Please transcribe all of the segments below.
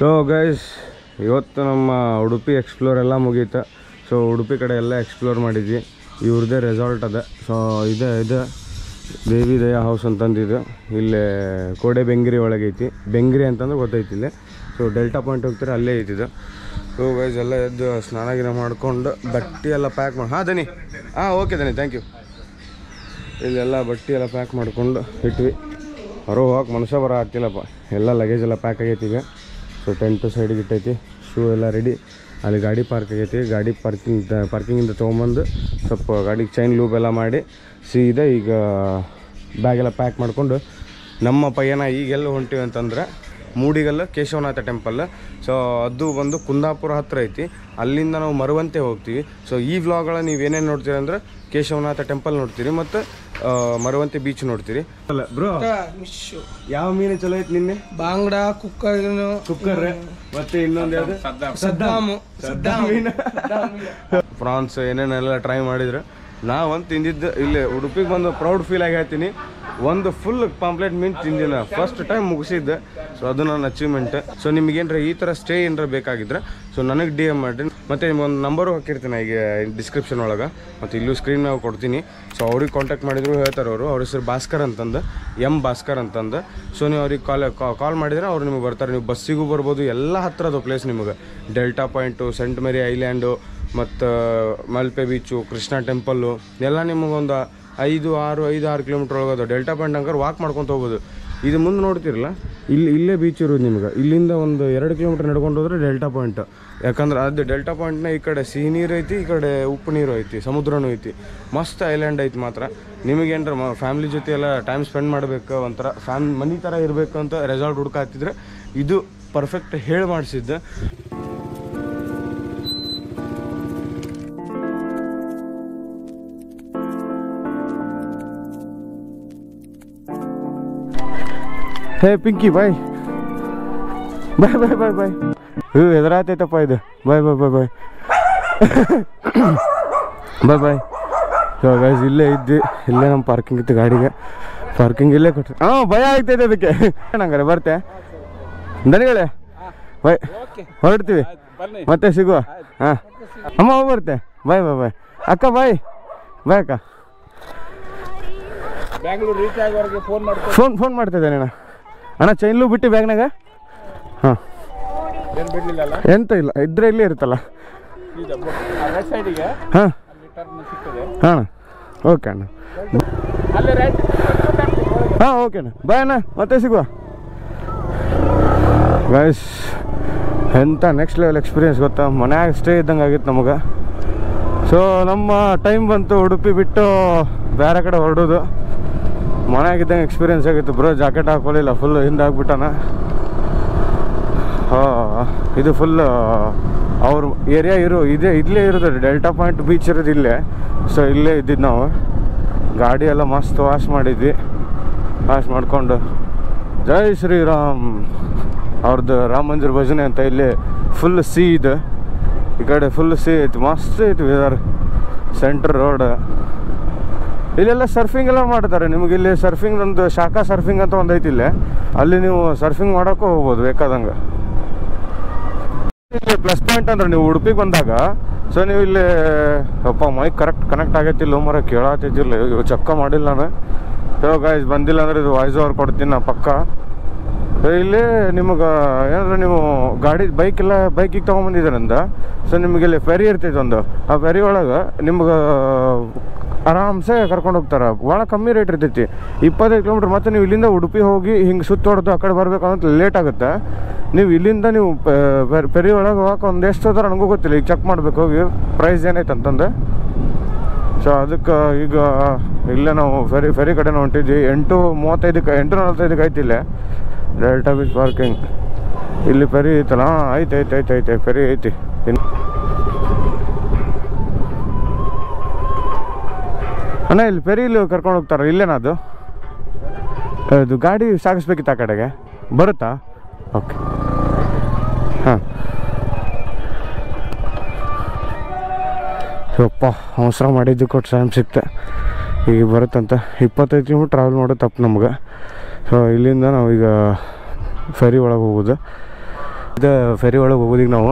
So guys, ಇವತ್ತು ನಮ್ಮ Udupi explore ಎಲ್ಲ ಮುಗೀತು. ಸೊ ಉಡುಪಿ ಕಡೆ ಎಲ್ಲ ಎಕ್ಸ್ಪ್ಲೋರ್ ಮಾಡಿದ್ವಿ. ಇವ್ರದ್ದೇ ರೆಸಾರ್ಟ್ ಅದ. ಸೊ ಇದು ದೇವಿ ದಯಾ ಹೌಸ್ ಅಂತಂದಿದ್ದು ಇಲ್ಲೇ ಕೋಡೆ ಬೆಂಗ್ರಿ ಒಳಗೆ ಐತಿ. ಬೆಂಗ್ರಿ ಅಂತಂದ್ರೆ ಗೊತ್ತೈತಿ ಇಲ್ಲೇ. ಸೊ ಡೆಲ್ಟಾ ಪಾಯಿಂಟ್ ಹೋಗ್ತಾರೆ, ಅಲ್ಲೇ ಐತಿದ್ದು. ಸೊ ಗೈಸ್ ಎಲ್ಲ ಎದ್ದು ಸ್ನಾನ ಗಿನ ಮಾಡ್ಕೊಂಡು ಬಟ್ಟೆ ಎಲ್ಲ ಪ್ಯಾಕ್ ಮಾಡಿ ದನಿ ಓಕೆ ದನಿ ಥ್ಯಾಂಕ್ ಯು. ಇಲ್ಲೆಲ್ಲ ಬಟ್ಟೆ ಎಲ್ಲ ಪ್ಯಾಕ್ ಮಾಡ್ಕೊಂಡು ಇಟ್ವಿ. ಹೊರ ಹೋಗಕ್ಕೆ ಮನುಷ್ಯ ಬರೋ ಆಗ್ತಿಲ್ಲಪ್ಪ, ಎಲ್ಲ ಲಗೇಜ್ ಎಲ್ಲ ಪ್ಯಾಕ್ ಆಗೈತಿ ಈಗ. ಸೊ ಟೆಂಟು ಸೈಡಿಗೆ ಇಟ್ಟೈತಿ, ಶೂ ಎಲ್ಲ ರೆಡಿ. ಅಲ್ಲಿ ಗಾಡಿ ಪಾರ್ಕ್ ಆಗೈತಿ. ಗಾಡಿ ಪಾರ್ಕಿಂಗಿಂದ ತೊಗೊಂಬಂದು ಸ್ವಲ್ಪ ಗಾಡಿಗೆ ಚೈನ್ ಲೂಬ್ ಎಲ್ಲ ಮಾಡಿ ಸೀದಾ ಈಗ ಬ್ಯಾಗೆಲ್ಲ ಪ್ಯಾಕ್ ಮಾಡಿಕೊಂಡು ನಮ್ಮ ಪಯ್ಯನ ಈಗೆಲ್ಲ ಹೊಂಟಿವಿ ಅಂತಂದ್ರೆ ಮೂಡಿಗಲ್ಲು ಕೇಶವನಾಥ ಟೆಂಪಲ್. ಸೊ ಅದು ಬಂದು ಕುಂದಾಪುರ ಹತ್ರ ಐತಿ. ಅಲ್ಲಿಂದ ನಾವು ಮರುವಂತೆ ಹೋಗ್ತೀವಿ. ಸೊ ಈ ವ್ಲಾಗಳ ನೀವು ಏನೇನು ನೋಡ್ತೀರಿ ಅಂದ್ರೆ ಕೇಶವನಾಥ ಟೆಂಪಲ್ ನೋಡ್ತೀರಿ ಮತ್ತು ಮರುವಂತೆ ಬೀಚ್ ನೋಡ್ತೀರಿ. ಅಲ್ಲ ಬ್ರೋ, ಯಾವ ಮೀನು ಚಲೋ ಐತಿ ನಿನ್ನೆ? ಬಾಂಗ್ಡ, ಕುಕ್ಕರ್ ಮತ್ತೆ ಇನ್ನೊಂದು ಯಾವುದು ಪ್ರಾನ್ಸ್ ಏನೇನೆಲ್ಲ ಟ್ರೈ ಮಾಡಿದ್ರು. ನಾವಂತ ತಿಂದಿದ್ದು ಇಲ್ಲೇ ಉಡುಪಿಗೆ ಬಂದು ಪ್ರೌಡ್ ಫೀಲ್ ಆಗಿ ಹೇಳ್ತೀನಿ. ಒಂದು ಫುಲ್ ಪಾಂಪ್ಲೆಟ್ ಮೀನು ತಿಂದಿನ ಫಸ್ಟ್ ಟೈಮ್ ಮುಗಿಸಿದ್ದೆ. ಸೊ ಅದು ನನ್ನ ಅಚೀವ್ಮೆಂಟ್. ಸೊ ನಿಮಗೇನ್ರ ಈ ಥರ ಸ್ಟೇ ಏನಾರ ಬೇಕಾಗಿದ್ರೆ ಸೊ ನನಗೆ DM ಮಾಡಿರಿ. ಮತ್ತು ನಿಮ್ಗೊಂದು ನಂಬರು ಹಾಕಿರ್ತೀನಿ ಈಗ ಡಿಸ್ಕ್ರಿಪ್ಷನ್ ಒಳಗೆ, ಮತ್ತು ಇಲ್ಲೂ ಸ್ಕ್ರೀನ್ ನಾವು ಕೊಡ್ತೀನಿ. ಸೊ ಅವ್ರಿಗೆ ಕಾಂಟ್ಯಾಕ್ಟ್ ಮಾಡಿದ್ರು ಹೇಳ್ತಾರೆ ಅವರು. ಅವ್ರ ಹೆಸರು ಭಾಸ್ಕರ್ ಅಂತಂದು, ಭಾಸ್ಕರ್ ಅಂತಂದು. ಸೊ ನೀವು ಅವ್ರಿಗೆ ಕಾಲ್ ಮಾಡಿದರೆ ಅವ್ರು ನಿಮಗೆ ಬರ್ತಾರೆ. ನೀವು ಬಸ್ಸಿಗೂ ಬರ್ಬೋದು. ಎಲ್ಲ ಹತ್ತಿರದ ಪ್ಲೇಸ್ ನಿಮಗೆ. ಡೆಲ್ಟಾ ಪಾಯಿಂಟು, ಸೆಂಟ್ ಮೇರಿ ಐಲ್ಯಾಂಡು, ಮತ್ತು ಮಲ್ಪೆ ಬೀಚು, ಕೃಷ್ಣ ಟೆಂಪಲ್ಲು ಎಲ್ಲ ನಿಮಗೊಂದು 5-6 ಕಿಲೋಮೀಟ್ರ್ ಒಳಗದು. ಡೆಲ್ಟಾ ಪಾಯಿಂಟ್ ಅಂಕರ್ ವಾಕ್ ಮಾಡ್ಕೊತ ಹೋಗ್ಬೋದು. ಇದು ಮುಂದೆ ನೋಡ್ತಿರಲ್ಲ, ಇಲ್ಲೇ ಬೀಚ್ ಇರೋದು ನಿಮ್ಗೆ. ಇಲ್ಲಿಂದ ಒಂದು 2 ಕಿಲೋಮೀಟ್ರ್ ನಡ್ಕೊಂಡು ಹೋದ್ರೆ ಡೆಲ್ಟಾ ಪಾಯಿಂಟ್. ಯಾಕಂದ್ರೆ ಅದು ಡೆಲ್ಟಾ ಪಾಯಿಂಟ್ನ ಈ ಕಡೆ ಸಿಹಿ ನೀರು ಐತಿ, ಈ ಕಡೆ ಉಪ್ಪು ನೀರು ಐತಿ, ಸಮುದ್ರನೂ ಐತಿ. ಮಸ್ತ್ ಐಲ್ಯಾಂಡ್ ಐತಿ. ಮಾತ್ರ ನಿಮಗೇನ್ರ ಫ್ಯಾಮ್ಲಿ ಜೊತೆ ಎಲ್ಲ ಟೈಮ್ ಸ್ಪೆಂಡ್ ಮಾಡಬೇಕು, ಒಂಥರ ಮನೆ ಥರ ಇರಬೇಕು ಅಂತ ರೆಸಾರ್ಟ್ ಹುಡ್ಕಾತಿದ್ರೆ ಇದು ಪರ್ಫೆಕ್ಟ್ ಹೇಳಿ ಮಾಡಿಸಿದ್ದೆ. ಹೇ ಪಿಂಕಿ ಬಾಯ್ ಬಾಯ್ ಬಾಯ್ ಬಾಯ್ ಬಾಯ್. ಎದುರಾತೈತಪ್ಪ ಇದು. ಬಾಯ್ ಬಾಯ್ ಬಾಯ್ ಬಾಯ್ ಬಾಯ್ ಬಾಯ್. ಸೊ ಗೈಸ್ ಇಲ್ಲೇ ಇದ್ವಿ. ಇಲ್ಲೇ ನಮ್ಮ ಪಾರ್ಕಿಂಗ್ ಇತ್ತು. ಗಾಡಿಗೆ ಪಾರ್ಕಿಂಗ್ ಇಲ್ಲೇ ಕೊಟ್ಟರು. ಭಯ ಆಗ್ತೈತೆ ಅದಕ್ಕೆ. ಹಂಗಾರೆ ಬರ್ತೆ ದನಿಗಳೇ ಬಾಯ್. ಹೊರಡ್ತೀವಿ ಮತ್ತೆ ಸಿಗುವ. ಅಮ್ಮ ಬರ್ತೆ. ಬಾಯ್ ಬಾಯ್ ಬಾಯ್. ಅಕ್ಕ ಬಾಯ್ ಬಾಯ್. ಅಕ್ಕ ಬ್ಯಾಂಗ್ಳೂರ್ ರೀಚ್ ಆಗೋರಿಗೆ ಫೋನ್ ಮಾಡ್ತಿದ್ದೇನೆ ಅಣ್ಣ. ಅಣ್ಣ ಚೈನ್ಲು ಬಿಟ್ಟು ಬ್ಯಾಗ್ನಾಗ. ಹಾಂ ಎಂತ ಇಲ್ಲ, ಇದ್ರೆ ಇಲ್ಲೇ ಇರುತ್ತಲ್ಲ. ಹಾಂ ಹಾಂ ಓಕೆ ಅಣ್ಣ. ಹಾಂ ಓಕೆ ಅಣ್ಣ. ಬಾಯ್ ಅಣ್ಣ, ಮತ್ತೆ ಸಿಗುವ. ಗೈಸ್ ಎಂಥ ನೆಕ್ಸ್ಟ್ ಲೆವೆಲ್ ಎಕ್ಸ್ಪೀರಿಯನ್ಸ್ ಗೊತ್ತಾ. ಮನ್ಯಾಗ ಸ್ಟೇ ಇದ್ದಂಗೆ ಆಗಿತ್ತು ನಮಗೆ. ಸೊ ನಮ್ಮ ಟೈಮ್ ಬಂತು ಉಡುಪಿ ಬಿಟ್ಟು ಬೇರೆ ಕಡೆ ಹೊರಡೋದು. ಮನೆಯಾಗಿದ್ದಂಗೆ ಎಕ್ಸ್ಪೀರಿಯನ್ಸ್ ಆಗಿತ್ತು. ಬ್ರೋ ಜಾಕೆಟ್ ಹಾಕೊಳ್ಳಿಲ್ಲ, ಫುಲ್ ಹಿಂದೆ ಆಗ್ಬಿಟ್ಟಾನ. ಇದು ಫುಲ್ ಅವ್ರ ಏರಿಯಾ ಇಲ್ಲೇ ಇರೋದು. ಡೆಲ್ಟಾ ಪಾಯಿಂಟ್ ಬೀಚ್ ಇರೋದು ಇಲ್ಲೇ. ಸೊ ಇಲ್ಲೇ ಇದ್ದಿದ್ದು ನಾವು. ಗಾಡಿ ಎಲ್ಲ ಮಸ್ತ್ ವಾಶ್ ಮಾಡಿದ್ವಿ. ವಾಶ್ ಮಾಡಿಕೊಂಡು ಜೈ ಶ್ರೀರಾಮ್ ಅವ್ರದ್ದು ರಾಮ ಮಂದಿರ ಭಜನೆ ಅಂತ. ಇಲ್ಲಿ ಫುಲ್ ಸೀ ಇದೆ, ಈ ಕಡೆ ಫುಲ್ ಸೀ ಐತಿ. ಮಸ್ತ್ ಐತಿ ವೆದರ್. Centre road. ಇಲ್ಲೆಲ್ಲ ಸರ್ಫಿಂಗ್ ಎಲ್ಲ ಮಾಡ್ತಾರೆ. ನಿಮಗೆ ಇಲ್ಲಿ ಸರ್ಫಿಂಗ್ ಒಂದು ಶಾಖಾ ಸರ್ಫಿಂಗ್ ಅಂತ ಒಂದು ಐತಿ ಇಲ್ಲೇ. ಅಲ್ಲಿ ನೀವು ಸರ್ಫಿಂಗ್ ಮಾಡೋಕ್ಕೂ ಹೋಗ್ಬೋದು ಬೇಕಾದಂಗೆ. ಇಲ್ಲಿ ಪ್ಲಸ್ ಪಾಯಿಂಟ್ ಅಂದ್ರೆ ನೀವು ಉಡುಪಿಗೆ ಬಂದಾಗ ಸೊ ನೀವು ಇಲ್ಲಿ ಅಪ್ಪ ಮೈಕ್ ಕನೆಕ್ಟ್ ಆಗೈತಿಲ್ಲ ಮರ ಕೇಳತ್ತಿದ್ದಿಲ್ಲ. ಇವು ಚೆಕ್ಕ ಮಾಡಿಲ್ಲ ನಾನು. ಸೊ ಗೈಸ್ ಬಂದಿಲ್ಲ ಅಂದ್ರೆ ಇದು ವಾಯ್ಸ್ ಓವರ್ ಕೊಡ್ತೀನಿ ನಾ ಪಕ್ಕ. ಇಲ್ಲಿ ನಿಮಗೆ ಏನಾದ್ರೆ ನೀವು ಗಾಡಿ ಬೈಕಿಗೆ ತೊಗೊಂಬಂದಿದ್ದೀರಂದ ಸೊ ನಿಮಗೆ ಇಲ್ಲಿ ಫೆರಿ ಇರ್ತೈತೆ ಒಂದು. ಆ ಫೆರಿ ಒಳಗೆ ನಿಮ್ಗೆ ಆರಾಮ್ಸೆ ಕರ್ಕೊಂಡು ಹೋಗ್ತಾರೆ. ಭಾಳ ಕಮ್ಮಿ ರೇಟ್ ಇರ್ತೈತಿ, 25 ಕಿಲೋಮೀಟ್ರ್. ಮತ್ತು ನೀವು ಇಲ್ಲಿಂದ ಉಡುಪಿ ಹೋಗಿ ಹಿಂಗೆ ಸುತ್ತ ಹೊಡೆದು ಆ ಕಡೆ ಬರಬೇಕು ಅಂತ ಲೇಟ್ ಆಗುತ್ತೆ. ನೀವು ಇಲ್ಲಿಂದ ನೀವು ಫೆರಿ ಒಳಗೆ ಹೋಗಕ್ಕೆ ಒಂದು ಎಷ್ಟು ಹೋದ್ರೆ ನನಗೂ ಗೊತ್ತಿಲ್ಲ. ಈಗ ಚೆಕ್ ಮಾಡಬೇಕು ಹೋಗಿ ಪ್ರೈಸ್ ಏನೈತೆ ಅಂತಂದು. ಸೊ ಅದಕ್ಕೆ ಈಗ ಇಲ್ಲೇ ನಾವು ಫೆರಿ ಕಡೆ ಹೊಂಟಿದ್ವಿ. 8:45 ಐತಿ ಇಲ್ಲೇ ಡೆಲ್ಟಾ ಬೀಚ್ ಪಾರ್ಕಿಂಗ್. ಇಲ್ಲಿ ಫೆರಿ ಐತಲ್ಲ. ಐತೆ ಫೆರಿ ಐತಿ. ಅಣ್ಣ ಇಲ್ಲಿ ಫೆರಿಲಿ ಕರ್ಕೊಂಡು ಹೋಗ್ತಾರೆ. ಇಲ್ಲೇನಾ ಅದು ಗಾಡಿ ಸಾಗಿಸ್ಬೇಕಿತ್ತು ಆ ಕಡೆಗೆ ಬರುತ್ತಾ? ಓಕೆ ಹಾಂ. ಯಪ್ಪ ಅವಸರ ಮಾಡಿದ್ದು ಕೊಟ್ಟು ಟೈಮ್ ಸಿಕ್ತೆ. ಈಗ ಬರುತ್ತಂತ 25 ಕಿಲೋಮೀಟ್ರ್ ಟ್ರಾವೆಲ್ ಮಾಡೋದು ತಪ್ಪು ನಮ್ಗೆ. ಸೊ ಇಲ್ಲಿಂದ ನಾವೀಗ ಫೆರಿ ಒಳಗೆ ಹೋಗೋದು. ಇದು ಫೆರಿ ಒಳಗೆ ಹೋಗೋದೀಗ ನಾವು.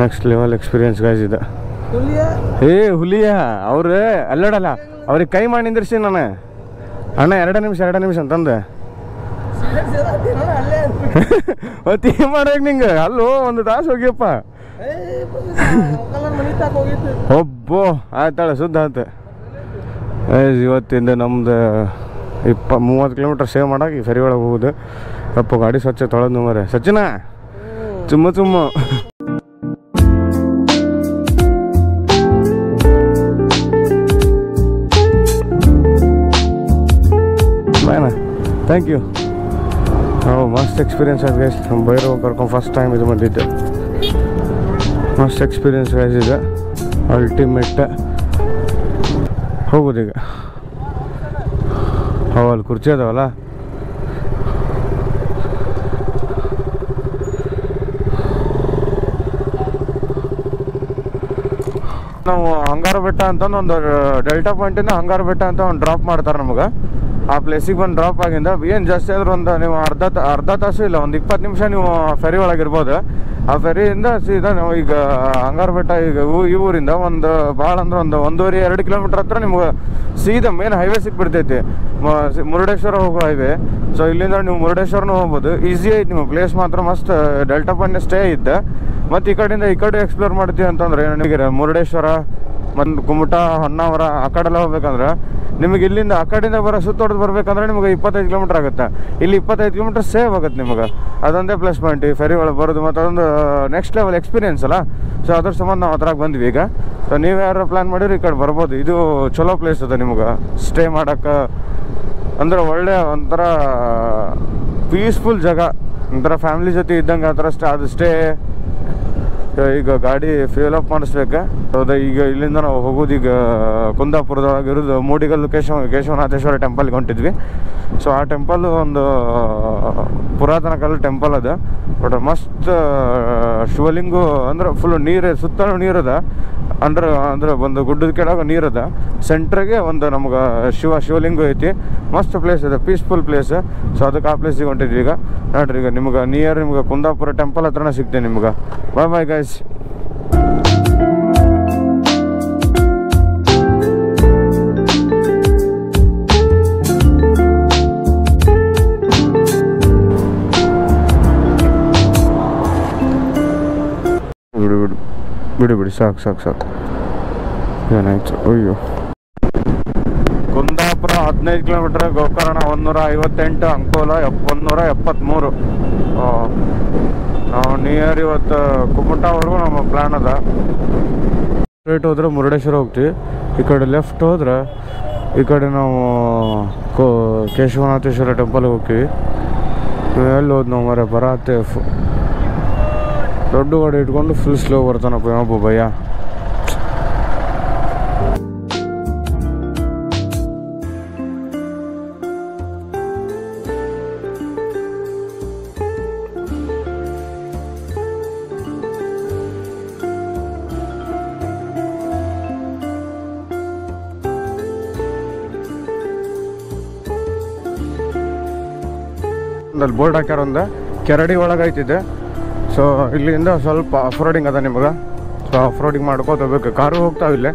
ನೆಕ್ಸ್ಟ್ ಲೆವೆಲ್ ಎಕ್ಸ್ಪೀರಿಯನ್ಸ್ ಗಾಯ್ಸ್ ಇದೆ. ಹುಲಿಯ ಅವ್ರು ಅಲ್ಲೋಡಲ್ಲ, ಅವ್ರಿಗೆ ಕೈ ಮಾಡಿ ನಿಂದಿರ್ಸಿ ನಾನು, ಅಣ್ಣ 2 ನಿಮಿಷ ಅಂತಂದೆ. ಮತ್ತೆ ಏನು ಮಾಡ್ಬೇಕು ನಿಂಗೆ? ಅಲ್ಲೋ 1 ತಾಸು ಹೋಗ್ಯಪ್ಪ. ಒಬ್ಬೋ ಆಯ್ತಾಳೆ ಸುದ್ದ ಆಯ್ತು. ಇವತ್ತಿಂದ ನಮ್ದು 30 ಕಿಲೋಮೀಟರ್ ಸೇವ್ ಮಾಡಕ್ಕೆ ಈ ಫೆರಿ ಒಳಗೆ ಹೋಗೋದು. ಅಪ್ಪ ಗಾಡಿ ಸ್ವಚ್ಛ ತೊಳೆದು ಮರೆ ಸಚಿನ ಚುಮ್ಮ ಬಾಯ್ನಾ, ಥ್ಯಾಂಕ್ ಯು. ಮಸ್ತ್ ಎಕ್ಸ್ಪೀರಿಯನ್ಸ್ ಆಯ್ತು ಗೈಸ್. ನಮ್ಮ ಭೈರವ್ ಕರ್ಕೊಂಡು ಫಸ್ಟ್ ಟೈಮ್ ಇದು ಬಂದಿದ್ದೆ. ಮಸ್ತ್ ಎಕ್ಸ್ಪೀರಿಯನ್ಸ್ ಗೈಸ್ ಇದೆ. ಅಲ್ಟಿಮೇಟ್ ಹೋಗೋದೀಗ. ಅಲ್ಲಿ ಕುರ್ಚಿ ಅದಾವಲ್ಲ, ನಾವು ಹಂಗಾರ ಬೆಟ್ಟ ಅಂತಂದು ಒಂದು ಡೆಲ್ಟಾ ಪಾಯಿಂಟಿಂದ ಹಂಗಾರ ಬೆಟ್ಟ ಅಂತ ಒಂದು ಡ್ರಾಪ್ ಮಾಡ್ತಾರೆ ನಮಗೆ. ಆ ಪ್ಲೇಸಿಗೆ ಬಂದು ಡ್ರಾಪ್ ಆಗಿಂದ ಏನು ಜಾಸ್ತಿ ಆದ್ರೆ ಒಂದು ನೀವು ಅರ್ಧ ತಾಸು ಇಲ್ಲ, ಒಂದು 20 ನಿಮಿಷ ನೀವು ಫೆರಿ ಒಳಗಿರ್ಬೋದು. ಆ ಫೆರಿಯಿಂದ ಸೀದಾ ನಾವು ಈಗ ಹಂಗಾರ ಬೆಟ್ಟ ಈಗ ಈ ಊರಿಂದ ಒಂದು ಭಾಳ ಅಂದ್ರೆ ಒಂದು 1.5-2 ಕಿಲೋಮೀಟ್ರ್ ಹತ್ರ ನಿಮ್ಗೆ ಸೀದಾ ಮೇನ್ ಹೈವೇ ಸಿಕ್ಬಿಡ್ತೈತಿ, ಮುರುಡೇಶ್ವರ ಹೋಗೋ ಹೈವೇ. ಸೊ ಇಲ್ಲಿಂದ ನೀವು ಮುರುಡೇಶ್ವರನೂ ಹೋಗ್ಬೋದು. ಈಸಿ ಐತಿ, ನಿಮ್ಮ ಪ್ಲೇಸ್ ಮಾತ್ರ ಮಸ್ತ್. ಡೆಲ್ಟಾ ಪಾಯಿಂಟ್ ಸ್ಟೇ ಇದ್ದೆ. ಮತ್ತು ಈ ಕಡೆಯಿಂದ ಈ ಕಡೆ ಎಕ್ಸ್ಪ್ಲೋರ್ ಮಾಡ್ತೀವಿ ಅಂತಂದ್ರೆ ನಿಮಗೆ ಮುರುಡೇಶ್ವರ ಮತ್ತು ಕುಮಟಾ, ಹೊನ್ನಾವರ ಆ ಕಡೆಲ್ಲ ಹೋಗ್ಬೇಕಂದ್ರೆ ನಿಮಗೆ ಇಲ್ಲಿಂದ ಆ ಕಡೆಯಿಂದ ಸುತ್ತೊಡೆದು ಬರ್ಬೇಕಂದ್ರೆ ನಿಮಗೆ 25 ಕಿಲೋಮೀಟ್ರ್ ಆಗುತ್ತೆ. ಇಲ್ಲಿ 25 ಕಿಲೋಮೀಟ್ರ್ ಸೇವ್ ಆಗುತ್ತೆ ನಿಮಗೆ. ಅದೊಂದೇ ಪ್ಲಸ್ ಪಾಯಿಂಟ್ ಈ ಫೆರಿ ಒಳಗೆ ಬರೋದು. ಮತ್ತು ಅದೊಂದು ನೆಕ್ಸ್ಟ್ ಲೆವೆಲ್ ಎಕ್ಸ್ಪೀರಿಯನ್ಸ್ ಅಲ್ಲ. ಸೊ ಅದ್ರ ಸಂಬಂಧ ನಾವು ಅದ್ರಾಗ ಬಂದ್ವಿ ಈಗ. ಸೊ ನೀವು ಯಾರು ಪ್ಲ್ಯಾನ್ ಮಾಡಿರಿ ಈ ಕಡೆ ಬರ್ಬೋದು. ಇದು ಚಲೋ ಪ್ಲೇಸ್ ಅದ ನಿಮ್ಗೆ ಸ್ಟೇ ಮಾಡೋಕ್ಕೆ. ಅಂದ್ರೆ ಒಳ್ಳೆ ಒಂಥರ ಪೀಸ್ಫುಲ್ ಜಾಗ, ಒಂಥರ ಫ್ಯಾಮಿಲಿ ಜೊತೆ ಇದ್ದಂಗೆ ಆ ಥರ ಅದು ಸ್ಟೇ. ಈಗ ಗಾಡಿ ಫ್ಯೂಲ್ ಅಪ್ ಮಾಡಿಸ್ಬೇಕು. ಹೌದಾ, ಈಗ ಇಲ್ಲಿಂದ ನಾವು ಹೋಗೋದು ಈಗ ಕುಂದಾಪುರದೊಳಗೆ ಇರೋದು ಮೂಡಿಗಲ್ಲು ಕೇಶವನಾಥೇಶ್ವರ ಟೆಂಪಲ್ಗೆ ಹೊಂಟಿದ್ವಿ. ಸೊ ಆ ಟೆಂಪಲ್ ಒಂದು ಪುರಾತನ ಕಾಲದ ಟೆಂಪಲ್ ಅದ. ಬಟ್ ಮಸ್ತ್ ಶಿವಲಿಂಗು ಅಂದ್ರೆ ಫುಲ್ ನೀರು, ಸುತ್ತಲೂ ನೀರದ. ಅಂದ್ರೆ ಒಂದು ಗುಡ್ಡದ ಕೆಳಗೆ ನೀರದ. ಸೆಂಟ್ರಿಗೆ ಒಂದು ನಮ್ಗೆ ಶಿವಲಿಂಗ ಐತಿ. ಮಸ್ತ್ ಪ್ಲೇಸ್ ಇದೆ, ಪೀಸ್ಫುಲ್ ಪ್ಲೇಸ್. ಸೊ ಅದಕ್ಕೆ ಆ ಪ್ಲೇಸಿಗೆ ಹೊಂಟಿದ್ವಿ ಈಗ. ನೋಡ್ರಿ ಈಗ ನಿಮ್ಗೆ ನಿಮಗೆ ಕುಂದಾಪುರ ಟೆಂಪಲ್ ಹತ್ರನೇ ಸಿಗ್ತೇನೆ ನಿಮ್ಗೆ. ಬಾಯ್ ಬಾಯ್ ಗೈಸ್. ಬಿಡಿ ಸಾಕು ಏನಾಯ್ತು? ಅಯ್ಯೋ, ಕುಂದಾಪುರ 15 ಕಿಲೋಮೀಟ್ರ್, ಗೋಕರ್ಣ 158, ಅಂಕೋಲ 173. ನಾವು ನಿಯರ್ ಇವತ್ತು ಕುಮಟಾವರೆಗೂ ನಮ್ಮ ಪ್ಲ್ಯಾನ್ ಅದ. ಸ್ಟ್ರೈಟ್ ಹೋದ್ರೆ ಮುರುಡೇಶ್ವರ ಹೋಗ್ತೀವಿ. ಈ ಕಡೆ ಲೆಫ್ಟ್ ಹೋದ್ರೆ ಈ ಕಡೆ ನಾವು ಕೇಶವನಾಥೇಶ್ವರ ಟೆಂಪಲ್ಗೆ ಹೋಗ್ತೀವಿ. ಎಲ್ಲಿ ಹೋದ್ ನಾವು ಮರ ಬರತ್ತೆ. ದೊಡ್ಡ ಗಾಡಿ ಇಟ್ಕೊಂಡು ಫುಲ್ ಸ್ಲೋ ಬರ್ತಾನಪ್ಪ ಏನಪ್ಪ ಭಯ. ಅಲ್ಲಿ ಬೋರ್ಡ್ ಹಾಕ್ಯಾರ, ಒಂದು ಕೆರಡಿ ಒಳಗೆ ಐತಿದೆ. ಸೊ ಇಲ್ಲಿಂದ ಸ್ವಲ್ಪ ಆಫ್ ರೋಡಿಂಗ್ ಅದ ನಿಮ್ಗೆ. ಸೊ ಆಫ್ ರೋಡಿಂಗ್ ಮಾಡ್ಕೋತ ಹೋಗ್ಬೇಕು. ಕಾರು ಹೋಗ್ತಾವಿಲ್ಲೇ,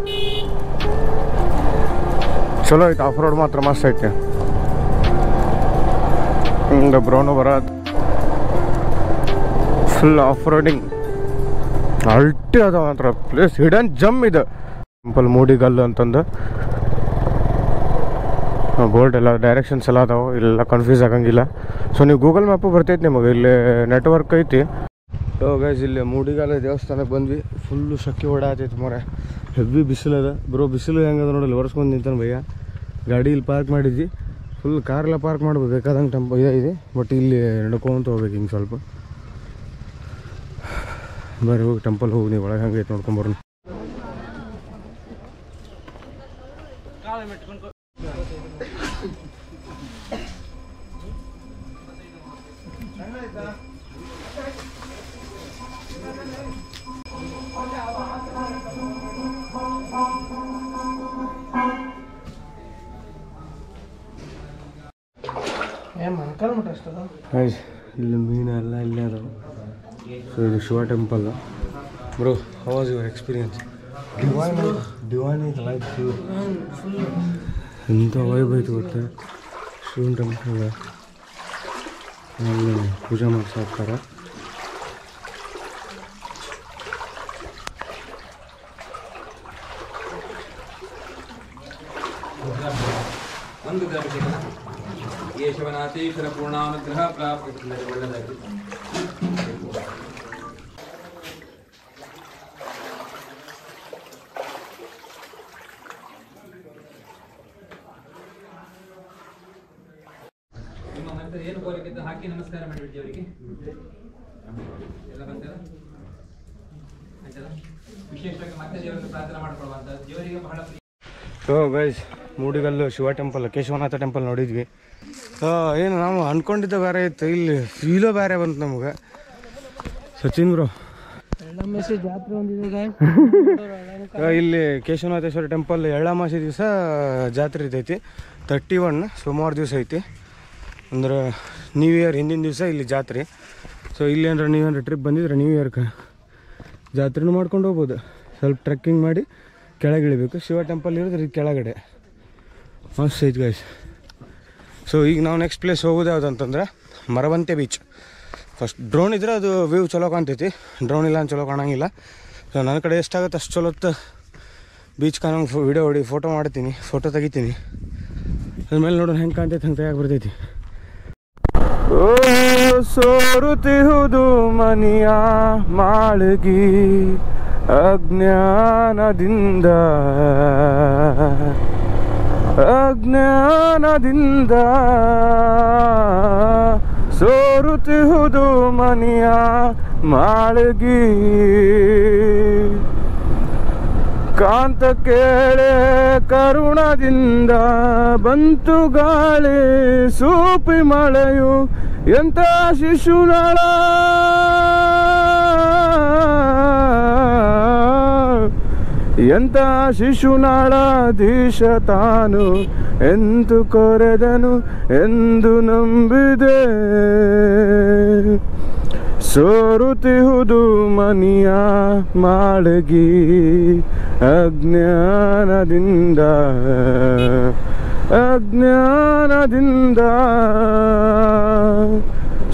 ಚಲೋ ಐತೆ. ಆಫ್ ರೋಡ್ ಮಾತ್ರ ಮಸ್ತ್ ಐತೆ. ಹಿಂಗೆ ಬ್ರೌನು ಬರೋದು ಫುಲ್ ಆಫ್ ರೋಡಿಂಗ್ ಅಲ್ಟಿ ಅದ. ಮಾತ್ರ ಪ್ಲೇಸ್ ಹಿಡನ್ ಜಮ್ ಇದೆ. ಟೆಂಪಲ್ ಮೂಡಿಗಲ್ಲು ಅಂತಂದು ಬೋರ್ಡ್ ಎಲ್ಲ ಡೈರೆಕ್ಷನ್ಸ್ ಎಲ್ಲ ಅದಾವೆ. ಇಲ್ಲೆಲ್ಲ ಕನ್ಫ್ಯೂಸ್ ಆಗಂಗಿಲ್ಲ. ಸೊ ನೀವು ಗೂಗಲ್ ಮ್ಯಾಪು ಬರ್ತೈತೆ ನಿಮಗೆ. ಇಲ್ಲಿ ನೆಟ್ವರ್ಕ್ ಐತಿ. ಸೊ ಗೈಸ್, ಇಲ್ಲಿ ಮೂಡಿಗಾಲ ದೇವಸ್ಥಾನಕ್ಕೆ ಬಂದ್ವಿ. ಫುಲ್ಲು ಶಕ್ಕಿ ಓಡಾತೈತಿ ಮರೆ. ಹೆವಿ ಬಿಸಿಲದ ಬ್ರೋ. ಬಿಸಿಲು ಹೆಂಗದ ನೋಡಲ್ಲಿ ಒರೆಸ್ಕೊಂಡು ನಿಂತಾನೆ ಭಯ್ಯ. ಗಾಡಿ ಇಲ್ಲಿ ಪಾರ್ಕ್ ಮಾಡಿದ್ವಿ. ಫುಲ್ ಕಾರೆಲ್ಲ ಪಾರ್ಕ್ ಮಾಡ್ಬೋದು ಬೇಕಾದಂಗೆ ಇದೆ. ಬಟ್ ಇಲ್ಲಿ ನಡ್ಕೊಂತ ಹೋಗ್ಬೇಕು ಹಿಂಗೆ ಸ್ವಲ್ಪ. ಬರ್ರಿ ಹೋಗಿ ಟೆಂಪಲ್ ಹೋಗಿ ನೀವು ಒಳಗೆ ಹಂಗೆ ಐತೆ ನೋಡ್ಕೊಂಬರೋಣ. ಗೈಸ್ ಇಲ್ಲಿ ಮೀನು ಎಲ್ಲ ಇಲ್ಲೇ ಅದಾವೆ. ಸೊ ಇದು Shiva temple. Bro, how was your experience? Divine ಐತೆ ಲೈಕ್ ಎಂಥ ವೈಬ್ ಐತೆ ಗೊತ್ತಾ ಶಿವನ ಟೆಂಪಲ್. ಅಲ್ಲಿ ಪೂಜೆ ಮಾಡಿಸ್ತಾರೆ. ಒಂದು ಯಶವನಾಥೇಶ್ವರ ಪೂರ್ಣಾನುಗ್ರಹ ಪ್ರಾಪ್ತಿ. ನಿಮ್ಮ ಮಂತ್ರ ಏನು ಕೋರಿಕೆ ಹಾಕಿ ನಮಸ್ಕಾರ ಮಾಡಿಬಿಟ್ಟು ಅವರಿಗೆ ಎಲ್ಲ ಬಂತಾರ ಆಯ್ತಲ್ಲ. ವಿಶೇಷವಾಗಿ ಮತ್ತೆ ದೇವರಿಗೆ ಪ್ರಾರ್ಥನೆ ಮಾಡ್ಕೊಳ್ಳುವಂತ ದೇವರಿಗೆ ಬಹಳ. So guys, Mudigallu Shiva temple, Keshavanatha temple ನೋಡಿದ್ವಿ. ಏನು ನಾವು ಅಂದ್ಕೊಂಡಿದ್ದ ಬೇರೆ ಇತ್ತು, ಇಲ್ಲಿ ಫೀಲೋ ಬೇರೆ ಬಂತು ನಮಗೆ. ಸಚಿನ್ ಬ್ರೋ, ಇಲ್ಲಿ ಕೇಶವನಾಥೇಶ್ವರ ಟೆಂಪಲ್ ಎಳ್ಳಮಾಸಿ ದಿವಸ ಜಾತ್ರೆ ಇರ್ತೈತಿ. 31 ಸೋಮವಾರ ದಿವಸ ಐತಿ. ಅಂದ್ರೆ ನ್ಯೂ ಇಯರ್ ಹಿಂದಿನ ದಿವಸ ಇಲ್ಲಿ ಜಾತ್ರೆ. ಸೊ ಇಲ್ಲಿ ಅಂದ್ರೆ ನೀವೇನಾರು ಟ್ರಿಪ್ ಬಂದಿದ್ರೆ ನ್ಯೂ ಇಯರ್ಗೆ ಜಾತ್ರೆನೂ ಮಾಡ್ಕೊಂಡು ಹೋಗ್ಬೋದು. ಸ್ವಲ್ಪ ಟ್ರೆಕ್ಕಿಂಗ್ ಮಾಡಿ ಕೆಳಗೆ ಇಳಿಬೇಕು. ಶಿವ ಟೆಂಪಲ್ ಇರೋದ್ರೆ ಇದು ಕೆಳಗಡೆ ಮಸ್ತ್ ಐತೆ ಗೈಸ್. ಸೊ ಈಗ ನಾವು ನೆಕ್ಸ್ಟ್ ಪ್ಲೇಸ್ ಹೋಗೋದು ಯಾವುದಂತಂದ್ರೆ ಮರವಂತೆ ಬೀಚ್. ಫಸ್ಟ್ ಡ್ರೋನ್ ಇದ್ರೆ ಅದು ವ್ಯೂ ಚಲೋ ಕಾಣ್ತೈತಿ, ಡ್ರೋನ್ ಇಲ್ಲ ಅಂತ ಚಲೋ ಕಾಣಂಗಿಲ್ಲ. ಸೊ ನನ್ನ ಕಡೆ ಎಷ್ಟಾಗುತ್ತೆ ಅಷ್ಟು ಚಲೋ ಬೀಚ್ ಕಾಣಂಗೆ ವಿಡಿಯೋ ಫೋಟೋ ಮಾಡ್ತೀನಿ, ಫೋಟೋ ತೆಗಿತೀನಿ. ಅದ್ಮೇಲೆ ನೋಡೋಣ ಹೆಂಗೆ ಕಾಣ್ತೈತೆ ಹಂಗೆ ತೆಗಿಯಾಕೆ ಬರ್ತೈತಿ. ಓ ಸೋರುತ್ತಿಹುದು ಮನಿಯ ಮಾಳಗಿ ಅಜ್ಞಾನದಿಂದ ಸೋರುತ್ತಿಹುದು ಮನಿಯ ಮಾಳಗಿ ಕಾಂತ ಕೇಳೆ ಕರುಣದಿಂದ ಬಂತು ಗಾಳಿ ಸೂಪಿ ಮಳೆಯು ಎಂಥ ಶಿಶುನಾಳ ಎಂಥ ಶಿಶುನಾಳಾಧೀಶ ತಾನು ಎಂದು ಕೊರೆದನು ಎಂದು ನಂಬಿದೆ. ಸೋರುತ್ತಿಹುದು ಮನಿಯ ಮಾಳಗಿ ಅಜ್ಞಾನದಿಂದ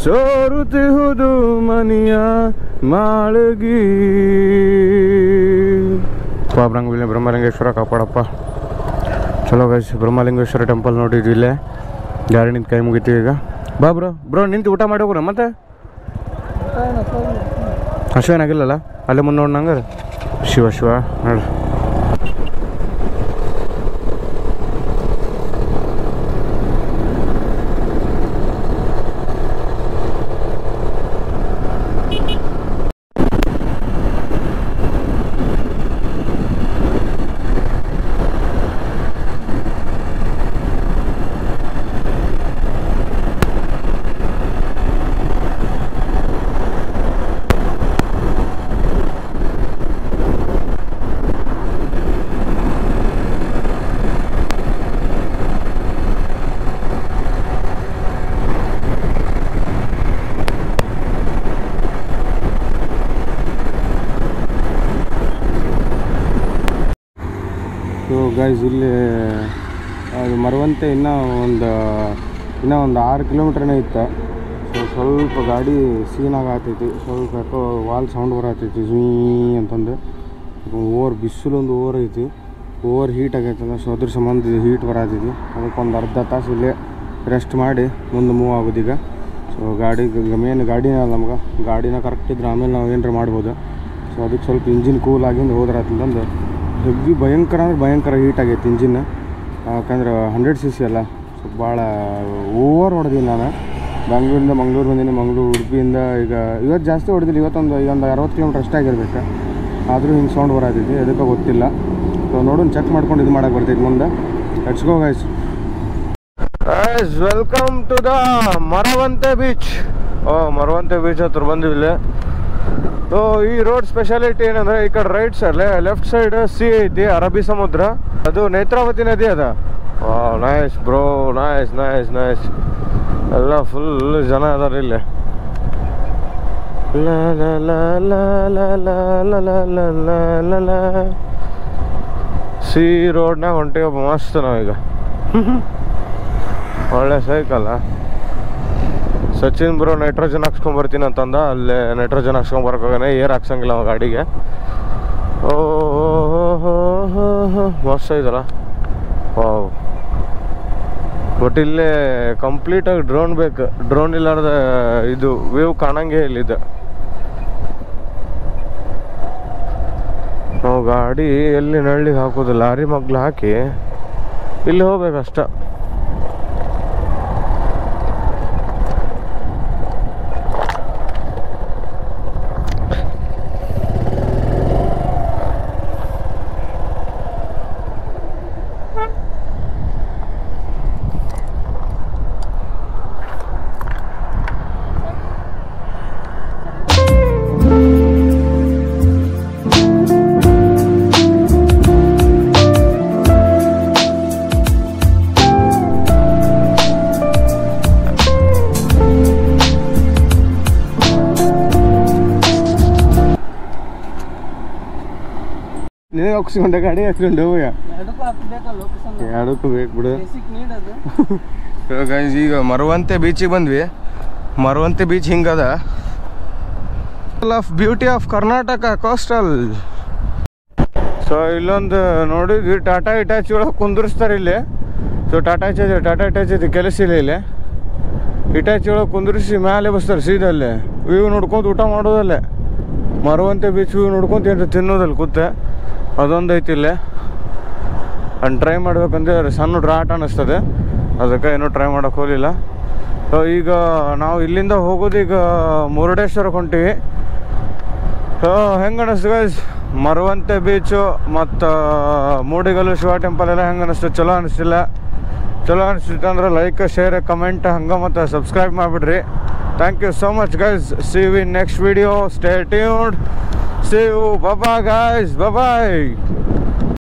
ಸೋರುತ್ತಿಹುದು ಮನಿಯ ಮಾಳಗಿ. ಬ್ರಹ್ಮಲಿಂಗ ಬ್ರಹ್ಮಲಿಂಗೇಶ್ವರ ಕಾಪಾಡಪ್ಪ. ಚಲೋ ಗೈಸ್, ಬ್ರಹ್ಮಲಿಂಗೇಶ್ವರ ಟೆಂಪಲ್ ನೋಡಿದ್ವಿ. ಇಲ್ಲೇ ಗಾಡಿ ನಿಂತು ಕೈ ಮುಗಿತೀವಿ ಈಗ. ಬಾ ಬ್ರೋ ನಿಂತು ಊಟ ಮಾಡಿ ಹೋಗ್ರ. ಮತ್ತೆ ಹಸುವೇನಾಗಿಲ್ಲಲ್ಲ, ಅಲ್ಲೇ ಮುಂದೆ ನೋಡಿ ನಂಗೆ ಶಿವ ನೋಡ್ರಿ. ಸೊ ಗೈಸ್, ಇಲ್ಲಿ ಅದು ಮರವಂತೆ ಇನ್ನೂ ಒಂದು 6 ಕಿಲೋಮೀಟ್ರನೇ ಇತ್ತು. ಸೊ ಸ್ವಲ್ಪ ಗಾಡಿ ಸೀನಾಗ ಆಗ್ತೈತಿ, ಸ್ವಲ್ಪ ಯಾಕೋ ವಾಲ್ ಸೌಂಡ್ ಬರತೈತಿ ಝೀ ಅಂತಂದು. ಓವರ್ ಬಿಸಿಲು ಓವರ್ ಐತಿ, ಓವರ್ ಹೀಟ್ ಆಗೈತಲ್ಲ. ಸೊ ಅದ್ರ ಸಂಬಂಧ ಹೀಟ್ ಬರತೈತಿ. ಅದಕ್ಕೊಂದು ಅರ್ಧ ತಾಸು ಇಲ್ಲೇ ರೆಸ್ಟ್ ಮಾಡಿ ಮುಂದೆ ಮೂವ್ ಆಗೋದು ಈಗ. ಸೊ ಮೇನ್ ಗಾಡಿನ ನಮ್ಗೆ ಗಾಡಿನ ಕರೆಕ್ಟ್ ಇದ್ರೆ ಆಮೇಲೆ ನಾವು ಏನಾರ ಮಾಡ್ಬೋದು. ಸೊ ಅದಕ್ಕೆ ಸ್ವಲ್ಪ ಇಂಜಿನ್ ಕೂಲ್ ಆಗಿಂದ ಹೋದ್ರೆ ಅಂತಂದು ಹೆವಿ ಭಯಂಕರ ಅಂದ್ರೆ ಭಯಂಕರ ಹೀಟ್ ಆಗೈತೆ ಇಂಜಿನ್. ಯಾಕಂದ್ರೆ 100cc ಅಲ್ಲ, ಸ್ವಲ್ಪ ಭಾಳ ಓವರ್ ಹೊಡೆದಿಲ್ಲ. ನಾನು ಬೆಂಗಳೂರಿಂದ ಮಂಗ್ಳೂರು ಬಂದೀನಿ, ಉಡುಪಿಯಿಂದ ಇವತ್ತು ಜಾಸ್ತಿ ಹೊಡೆದಿಲ್ಲ. ಇವತ್ತೊಂದು 60 ಕಿಲೋಮೀಟ್ರ್ ಅಷ್ಟೇ ಆಗಿರ್ಬೇಕು. ಆದರೂ ಹಿಂಗೆ ಸೌಂಡ್ ಬರತೈತಿ, ಅದಕ್ಕೆ ಗೊತ್ತಿಲ್ಲ. ಸೊ ನೋಡೋಣ, ಚೆಕ್ ಮಾಡ್ಕೊಂಡು ಇದು ಮಾಡೋಕೆ ಬರ್ತೈತಿ ಮುಂದೆ. Let's go guys. Welcome to the Maravanthe beach. Maravanthe beach ಹತ್ರ ಬಂದಿವಿಲ್ಲ. ಸೊ ಈ ರೋಡ್ ಸ್ಪೆಷಾಲಿಟಿ ಏನಂದ್ರೆ ಈ ಕಡೆ right side left side sea ಐತಿ, ಅರಬ್ಬಿ ಸಮುದ್ರ. ಅದು ನೇತ್ರಾವತಿ ನದಿ ಅದ. Nice bro, nice. ಎಲ್ಲ ಫುಲ್ ಜನ ಅದಾರ ಇಲ್ಲಿ. ಲ ಲ ಲ ಲ ಲ ಲ ಲ ಲ ಲ ಲ ಲ. ಸಿ ರೋಡ್ನಾಗ ಹೊಂಟಿವಪ್ಪ ಮಸ್ತ್ ನಾವೀಗ. ಒಳ್ಳೆ ಸೈಕಲ್ಲ. ಸಚಿನ್ ಬ್ರೋ ನೈಟ್ರೋಜನ್ ಹಾಕ್ಸ್ಕೊಂಬರ್ತೀನಿ ಅಂತಂದ. ಅಲ್ಲೇ ನೈಟ್ರೋಜನ್ ಹಾಕ್ಸ್ಕೊಂಬರ್ಕೋಗಾನೆ ಏರ್ ಹಾಕ್ಸಂಗಿಲ್ಲ ಅವ ಗಾಡಿಗೆ. ಓ ಮಸ್ತ್ ಐತಲ್ಲ. ವಾವ್. ಬಟ್ ಇಲ್ಲೇ ಕಂಪ್ಲೀಟಾಗಿ ಡ್ರೋನ್ ಬೇಕು. ಡ್ರೋನ್ ಇಲ್ಲಾರ್ದ ಇದು ವ್ಯೂ ಕಾಣಂಗೆ ಇಲ್ಲಿದೆ. ನಾವು ಗಾಡಿ ಎಲ್ಲಿ ನಳ್ಳಿಗೆ ಹಾಕೋದು, ಲಾರಿ ಮಗ್ಲು ಹಾಕಿ ಇಲ್ಲಿ ಹೋಗ್ಬೇಕಷ್ಟ. ನೀನೇ ಹಾಕ್ಸ್ಕೊಂಡೆ ಗಾಡಿ ಹಾಕ್ಸ್ಕೊಂಡು ಹೋಗ. ಎರಡಕ್ಕೂ ಬೇಕು ಬಿಡು. ಗೈಸ್ ಈಗ ಮರವಂತೆ ಬೀಚಿಗೆ ಬಂದ್ವಿ. ಮರವಂತೆ ಬೀಚ್ ಹಿಂಗದ. Of beauty of Karnataka coastal. So ಇಲ್ಲೊಂದು ನೋಡಿದ್ವಿ ಟಾಟಾ ಇಟಾಚಿ ಒಳಗೆ ಕುಂದಿರಿಸ್ತಾರೆ ಇಲ್ಲಿ. ಸೊ ಟಾಟಾ ಇಟಾಚಿ ಕೆಲಸ ಇಲ್ಲ ಇಲ್ಲಿ. ಇಟಾಚಿ ಒಳಗೆ ಕುಂದಿರಿಸಿ ಮೇಲೆ ಬಸ್ತಾರೆ ಸೀದಾ ಅಲ್ಲೇ. ವ್ಯೂ ನೋಡ್ಕೊಂಡು ಊಟ ಮಾಡೋದಲ್ಲೇ. ಮರವಂತೆ ಬೀಚ್ ವ್ಯೂ ನೋಡ್ಕೊಂತ ಏನು ತಿನ್ನೋದಲ್ಲಿ ಕೂತೆ ಅದೊಂದು ಐತಿ ಇಲ್ಲೇ. ಅಂಡ್ ಟ್ರೈ ಮಾಡ್ಬೇಕಂದ್ರೆ ಸಣ್ಣ ಆಟ ಅನ್ನಿಸ್ತದೆ. ಅದಕ್ಕೆ ಏನೂ ಟ್ರೈ ಮಾಡೋಕೆ ಹೋಗಲಿಲ್ಲ. ಸೊ ಈಗ ನಾವು ಇಲ್ಲಿಂದ ಹೋಗೋದು ಈಗ ಮುರುಡೇಶ್ವರಕ್ಕೆ ಹೊಂಟಿವಿ. ಸೊ ಹೆಂಗೆ ಅನ್ನಿಸ್ತು ಗೈಸ್ ಮರವಂತೆ ಬೀಚು ಮತ್ತು ಮೂಡಿಗಲ್ಲು ಶಿವ ಟೆಂಪಲ್ ಎಲ್ಲ ಹೆಂಗೆ ಅನ್ನಿಸ್ತು? ಚಲೋ ಅನ್ನಿಸ್ತಿಲ್ಲ. ಚಲೋ ಅನಿಸ್ತಿತ್ತು ಅಂದ್ರೆ ಲೈಕ್ ಶೇರ್ ಕಮೆಂಟ್ ಹಂಗೆ ಮತ್ತು ಸಬ್ಸ್ಕ್ರೈಬ್ ಮಾಡಿಬಿಡ್ರಿ. Thank you so much guys. See you in next video. Stay tuned. See you. Bye bye guys. Bye bye.